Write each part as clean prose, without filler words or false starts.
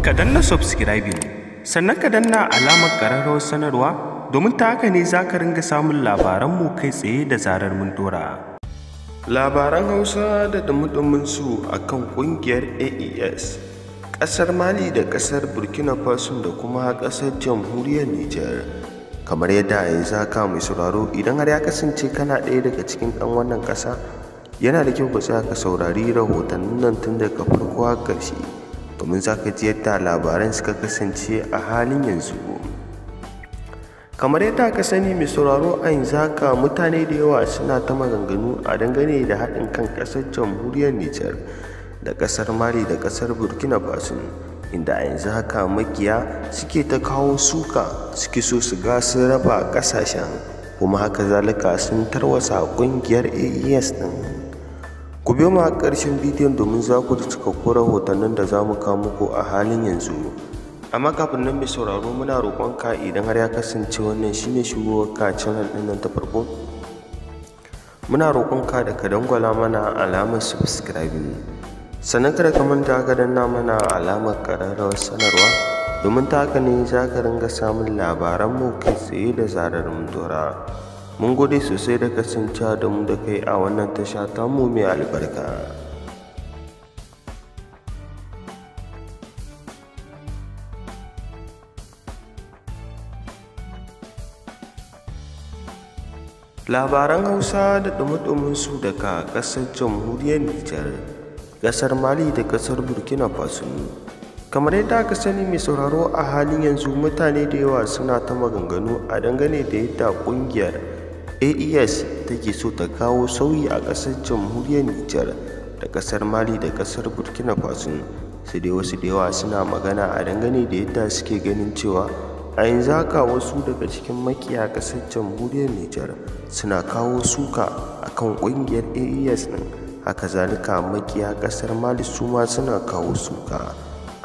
ka danna subscribing sannan ka danna alamar ƙararrawar sanarwa domin ta haka ne za ka ringa samun labaranmu kai tsaye da zarar mun dora. Labaran Hausa da dumudumin su akan ƙungiyar AES, ƙasar Mali da ƙasar Burkina Faso da kuma ƙasar Jamhuriyar Nijar. Kamar yadda a yanzu haka mai sauraro, idan har ya kasance kana ɗaya daga cikin ɗan wannan ƙasa, yana da kyau ka tsaya ka saurari rahotannin nan tun daga farko har ƙarshe, domin za ka ji yadda labaran suka kasance a halin yanzu. Kamar yadda ka sani mai sauraro, a yanzu haka mutane da yawa suna ta maganganu a dangane da haɗin kan ƙasar Jamhuriyar Nijar da ƙasar Mali da ƙasar Burkina Faso, inda a yanzu haka makiya suke ta kawo suka, suke so su ga sun raba ƙasashen, kuma haka zalika sun tarwasa ƙungiyar AES ɗin. Ku biyo mu a ƙarshen bidiyon domin za ku ji cikakkun rahotannin da za mu kawo muku a halin yanzu. Amma kafin nan mai sauraro, muna roƙonka idan har ya kasance wannan shine shigowarka channel ɗin nan ta farko, muna roƙonka da ka dangwala mana alamar subscribing, sannan kada ka manta ka danna mana alamar ƙararrawar sanarwa, domin ta haka ne za ka ringa samun labaranmu kai tsaye da zarar mun dora. Mun gode sosai da kasancewa da mu da kai a wannan tasha tamu mai albarka. Labaran Hausa da dumudumin su daga ƙasar Jamhuriyar Nijar, ƙasar Mali da ƙasar Burkina Faso. Kamar yadda aka sani mai sauraro, a halin yanzu mutane da yawa suna ta maganganu a dangane da yadda ƙungiyar AES take so ta kawo sauyi a ƙasar Jamhuriyar Nijar da ƙasar Mali da ƙasar Burkina Faso. Sai dai wasu da yawa suna magana a dangane da yadda suke ganin cewa a yanzu haka wasu daga cikin makiya ƙasar Jamhuriyar Nijar suna kawo suka akan ƙungiyar AES ɗin. Haka zalika makiya ƙasar Mali su ma suna kawo suka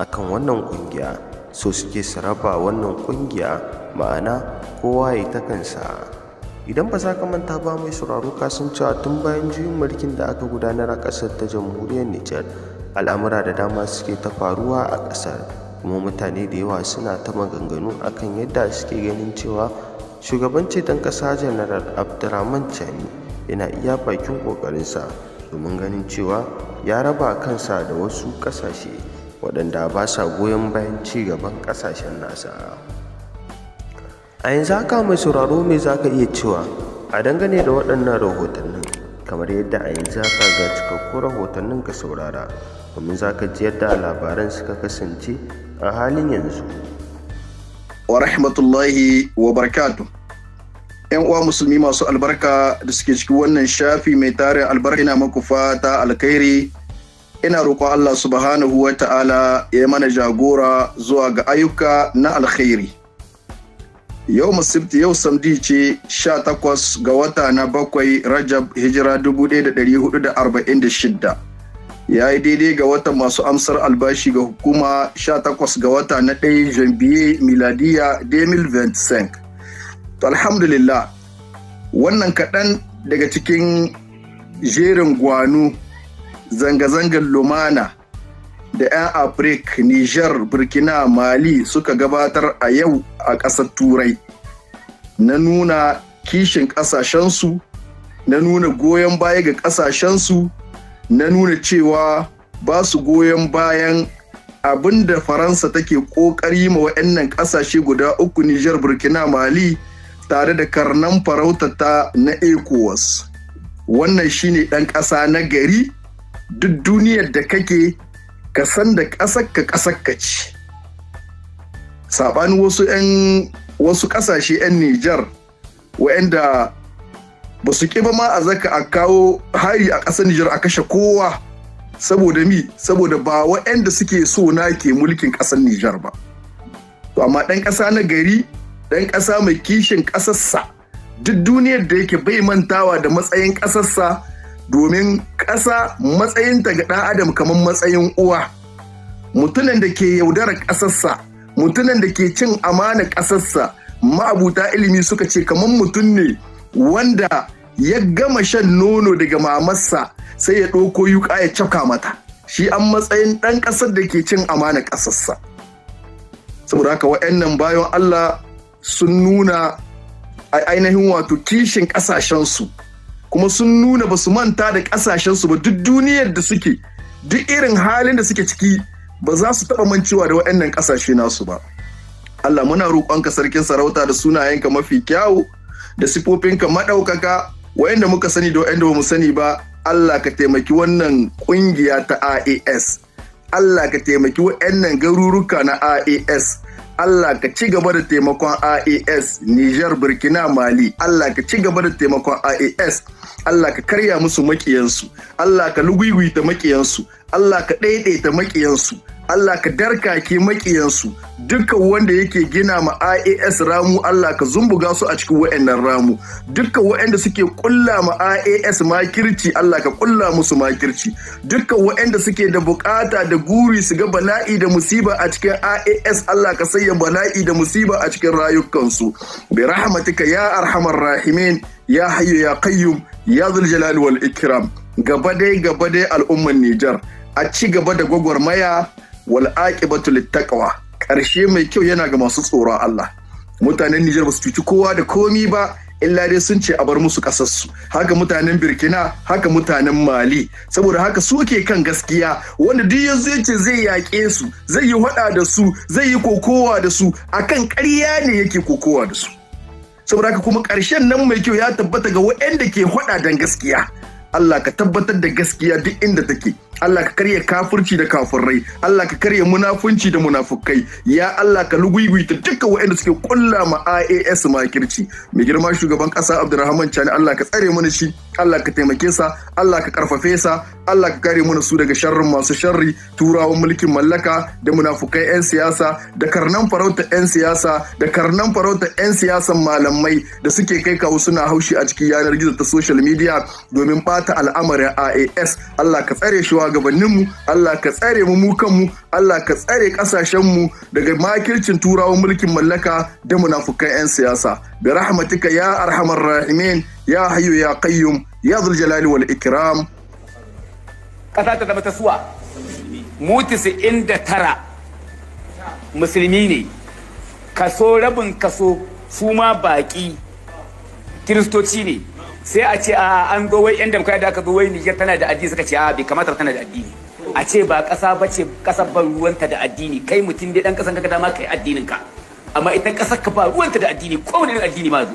akan wannan ƙungiya, so suke su raba wannan ƙungiya, ma'ana kowa ya ta kansa. Idan ba za ka manta ba mai sauraro, ka san cewa tun bayan juyin mulkin da aka gudanar a ƙasar ta Jamhuriyar Nijar, al'amura da dama suke ta faruwa a ƙasar, kuma mutane da yawa suna ta maganganu akan yadda suke ganin cewa shugaban ceton ƙasa Janaral Abdurrahman Chani yana iya bakin ƙoƙarinsa domin ganin cewa ya raba kansa da wasu ƙasashe waɗanda ba sa goyon bayan ci gaban ƙasashen nasa. A yanzu haka mai sauraro, me za ka iya cewa a dangane da waɗannan rahotannin? Kamar yadda a yanzu haka ga cikakkun rahotannin ka saurara, domin za ka ji yadda labaran suka kasance a halin yanzu. Wa rahmatullahi wa barakatuh. ‘Yan uwa musulmi masu albarka da suke cikin wannan shafi mai tarin albarka, ina muku fata alkhairi. Ina roƙon Allah subhanahu wa ta'ala ya mana jagora zuwa ga ayyuka na alkhairi. Yau musibti, yau samdi ce 18 ga wata na 7 Rajab hijira 1446. Ya yi daidai ga watan masu amsar albashi ga hukuma 18 ga wata na 1 Janvier miladiya 2025. To alhamdulillah, wannan kaɗan daga cikin jerin gwanu zanga-zangar lumana da 'yan Afirka, Nijar, Burkina, Mali suka gabatar a yau a ƙasar Turai, na nuna kishin ƙasashensu, na nuna goyon baya ga ƙasashensu, na nuna cewa ba su goyon bayan abin da Faransa take ƙoƙari ma waɗannan ƙasashe guda uku, Nijar, Burkina, Mali, tare da karnan farautata na ECOWAS. Wannan shine ɗan ƙasa na gari. Duk duniyar da kake, ka san da ƙasarka ce. Saɓanin wasu ƙasashe 'yan Nijar waɗanda ba su ƙiba ma a zaka a kawo hari a ƙasar Nijar a kashe kowa, saboda ba waɗanda suke so na ke mulkin ƙasar Nijar ba. To amma ɗan ƙasa na gari, ɗan ƙasa mai kishin ƙasarsa, duk duniyar da yake bai mantawa da matsayin ƙasarsa, domin ƙasa matsayinta ga ɗan adam kamar matsayin uwa. Mutumin da ke yaudarar ƙasarsa, mutumin da ke cin amana ƙasarsa, ma'abuta ilimi suka ce kamar mutum ne wanda ya gama shan nono daga mamarsa sai ya ɗauko yuƙa ya caka mata. Shi an matsayin ɗan ƙasar da ke cin amana ƙasarsa. saboda haka wa'annan bayan Allah sun nuna ainihin wato kishin ƙasashensu, kuma sun nuna ba su manta da ƙasashensu ba. Duk duniyar da suke, duk irin halin da suke ciki, ba za su taɓa mancewa da wa'annan ƙasashe nasu ba. Allah, muna roƙonka sarkin sarauta da sunayenka mafi kyawu da sifofinka maɗaukaka, wa'anda muka sani da wa'anda ba mu sani ba. Allah ka taimaki wannan ƙungiya ta AAS. Allah ka taimaki wa'annan garuruka na AAS. Allah ka ci gaba da taimakon AAS Niger, Burkina, Mali. Allah ka ci gaba da taimakon AAS. Allah ka karya musu makiyansu. Allah ka luguguyta makiyansu. Allah ka ɗaiɗaita makiyansu. Allah ka darkake makiyansu. Dukkan wanda yake gina ma AAS ramu, Allah ka zumbuga su a cikin wa'annan ramu. Dukkan wa'anda suke kulla ma AAS makirci, Allah ka kulla musu makirci. Dukkan wa'anda suke da bukata da guri su ga bala'i da musiba a cikin AAS, Allah ka sanya bala'i da musiba a cikin rayukansu. Bi rahmatika ya arhamar rahimin, ya hayyu ya qayyum, ya dhul jalali wal ikram. Gaba dai al'umman Nijar, a ci gaba da gwagwarmaya, wal aqibatu littaqwa. Ƙarshe mai kyau yana ga masu tsoron Allah. Mutanen Nijar ba su cuci kowa da komi ba, illa dai sun ce a bar musu ƙasarsu. Haka mutanen Burkina, haka mutanen Mali. Saboda haka su ke kan gaskiya, wanda duk yanzu yace zai yaƙe su, zai yi haɗa da su, zai yi kokowa da su, akan ƙarya ne yake kokowa da su. Saboda haka kuma ƙarshen nan mai kyau ya tabbata ga waɗanda ke haɗa dan gaskiya. Allah ka tabbatar da gaskiya duk inda take. Allah ka karya kafirci da kafirai. Allah ka karya munafunci da munafukai. Ya Allah ka luguguyta dukkan waɗanda suke kulla ma AAS makirci. Mai girma shugaban ƙasa Abdulrahman Chani, Allah ka tsare mana shi, Allah ka taimake sa, Allah ka karfafe sa, Allah ka kare mana su daga sharrin masu sharri, turawan mulkin mallaka da munafukai 'yan siyasa, da karnan farauta 'yan siyasa, da karnan farauta 'yan siyasan malamai da suke kai kawo suna haushi a cikin yanar gizo ta social media domin ɓata al'amarin AAS. Allah ka tsare shi gabaninmu, Allah ka tsare mu kanmu, Allah ka tsare kasashenmu daga makircin turawan mulkin mallaka da munafukan 'yan siyasa. Bi rahmatika ya arhamar rahimin, ya hayyu ya qayyum, ya dhul jalali wal ikram. Kasa ta zama ta suwa mu 99 musulmi ne, kaso rabin kaso su ma baki kiristoci ne. Sai a ce a an zo wai yan damkara da aka zo wai Niger tana da addini, suka ce a bai kamata tana da addini. A ce ba kasa bace, kasar ban ruwanta da addini. Kai mutum dai dan kasan ka dama kai addinin ka, amma ita kasar ka ba ruwanta da addini, ko wani addini ma zo.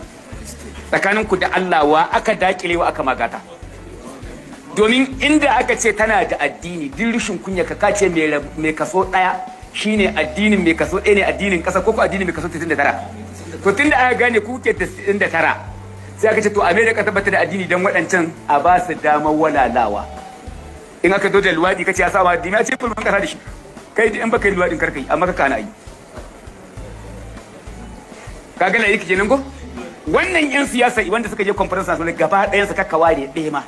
Tsakanin ku da Allah wa aka dakile wa aka magata. Domin inda aka ce tana da addini, din rishin kunya ka kace mai kaso daya shine addinin, mai kaso ɗaya ne addinin kasa, ko addinin mai kaso 99. To tunda aka gane ku ke 99, sai aka ce to America tabbata da addini dan waɗancan a ba su damar walalawa. In aka zo da luwaɗi kace ya sama addini, a ce fulman kasa da shi. Kai in baka yi luwaɗin karkai, amma ka kana yi. Ka ga laiki kenan ko? Wannan yan siyasa wanda suka je conference national gaba ɗayan su kakkawa ne ɗaya ma.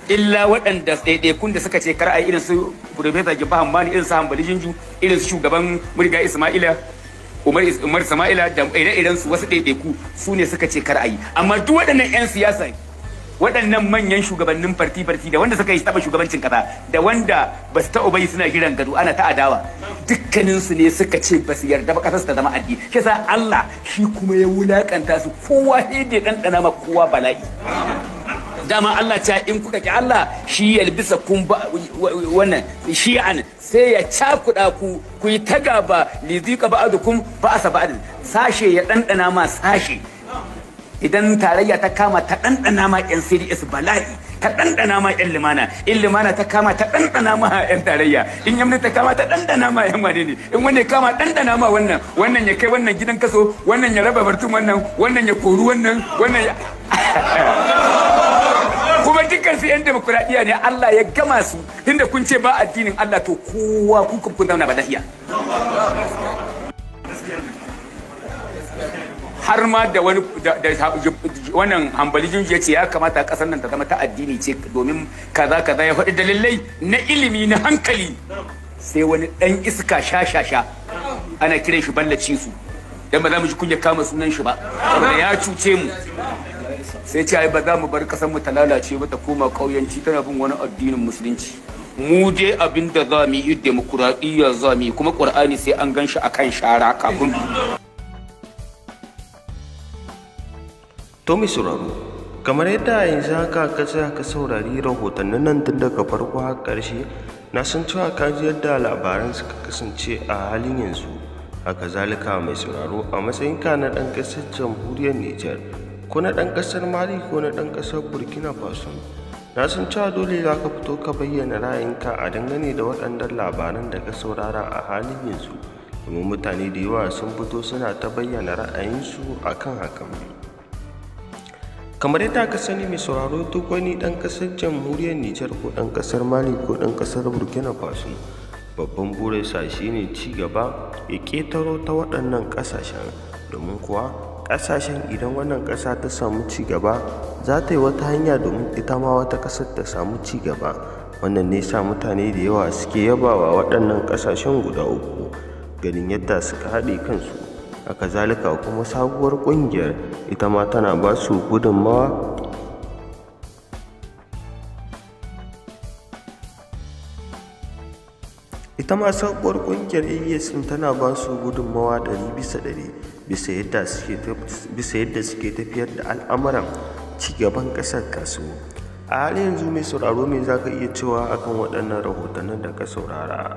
Illa waɗanda ɗaiɗaikun da suka ce kar a irin su Professor Jibba Hammani, irin su Hambali Jinju, irin su shugaban Murga Ismaila Umar Sama'ila da ire-iren su, wasu ɗaiɗaiku su ne suka ce kar a yi. Amma duk waɗannan 'yan siyasa, waɗannan manyan shugabannin farti-farti da wanda suka yi taɓa shugabancin ƙasa da wanda ba su taɓa bai suna jiran gado ana ta adawa, dukkaninsu ne suka ce ba su yarda ba ƙasar su ta zama addini. Kisa Allah shi kuma ya wulaƙanta su, kowa sai da ɗanɗana ma kowa bala'i. Dama Allah ta in kuka ki Allah shi ya bisa kun wannan shi'an sai ya cakuɗa ku yi ta gaba lizika ba'adukum ba'asa ba'adin, sashe ya ɗanɗana ma sashe. Idan tarayya ta kama ta ɗanɗana ma 'yan CDS bala'i, ta ɗanɗana ma 'yan limana, in limana ta kama ta ɗanɗana ma 'yan tarayya, in yamni ta kama ta ɗanɗana ma 'yan wane ne, in wanda ya kama ɗanɗana ma wannan ya kai wannan gidan kaso, wannan ya raba bartun wannan ya kori wannan ya kuma dukkan su 'yan demokuraɗiyya ne. Allah ya gama su, tunda kun ce ba addinin Allah, to kowa kun zauna ba lafiya. Har ma da wannan Hambali Jinju ya ce ya kamata ƙasar nan ta zama ta addini ce domin kaza ya faɗi dalilai na ilimi na hankali. Sai wani ɗan iska sha ana kiran shi ballaci su, dan ba za mu ji kunya kama sunan shi ba saboda ya cuce mu. Sai ce ai ba za mu bar kasar mu ta lalace ba ta koma kauyanci tana bin wani addinin musulunci. mu je abin da za mu yi demokuraɗiyya za mu yi, kuma ƙur'ani sai an gan shi a kan shara kafin. To mai sauraro, kamar yadda yanzu haka ka tsaya ka saurari rahotannin nan tun daga farko har ƙarshe, na san cewa ka ji yadda labaran suka kasance a halin yanzu. Haka zalika mai sauraro, a matsayinka na ɗan ƙasar jamhuriyar Nijar, ko na ɗan ƙasar Mali ko na ɗan ƙasar Burkina Faso, na san cewa dole za ka fito ka bayyana ra'ayinka a dangane da waɗannan labaran da ka saurara a halin yanzu, domin mutane da yawa sun fito suna ta bayyana ra'ayinsu akan hakan. Kamar yadda ka sani mai sauraro, duk wani ɗan ƙasar jamhuriyar Nijar ko ɗan ƙasar Mali ko ɗan ƙasar Burkina Faso, babban burinsa shine ci gaba ya ƙetaro ta waɗannan ƙasashen, domin kuwa ƙasashen idan wannan ƙasa ta samu ci gaba za ta yi wata hanya domin ita ma wata ƙasar ta samu ci gaba. Wannan ne sa mutane da yawa suke yabawa waɗannan ƙasashen guda uku, ganin yadda suka haɗe kansu. Haka zalika kuma sabuwar ƙungiyar ita ma tana ba su gudunmawa sabuwar ƙungiyar AES tana ba su gudunmawa 100% bisa yadda suke tafiyar da al'amuran cigaban ƙasar kasu. A halin yanzu mai sauraro, me za ka iya cewa akan waɗannan rahotannin da ka saurara?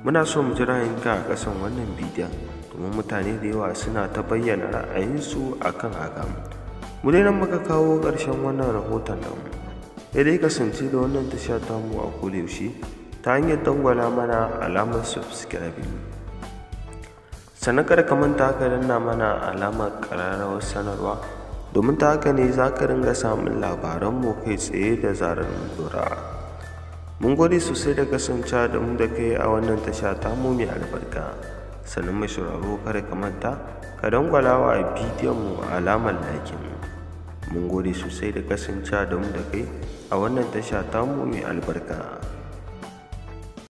Muna so mu ji ra'ayinka a ƙasan wannan bidiyon, domin mutane da yawa suna ta bayyana ra'ayinsu akan hakan. Mu dai nan muka kawo ƙarshen wannan rahoton nan. Ya dai kasance da wannan tasha tamu a kodayaushe ta hanyar dangwala mana alamar subscribing, sannan kada ka manta ka danna mana alamar ƙararrawar sanarwa, domin ta haka ne za ka ringa samun labaranmu kai tsaye da zarar mun dora. Mun gode sosai da kasancewa da mu da kai a wannan tasha tamu mai albarka. Sannan mai sauraro, kada ka manta ka dangwala wa bidiyonmu alamar lakin. Mun gode sosai da kasancewa da mu da kai a wannan tasha tamu mai albarka.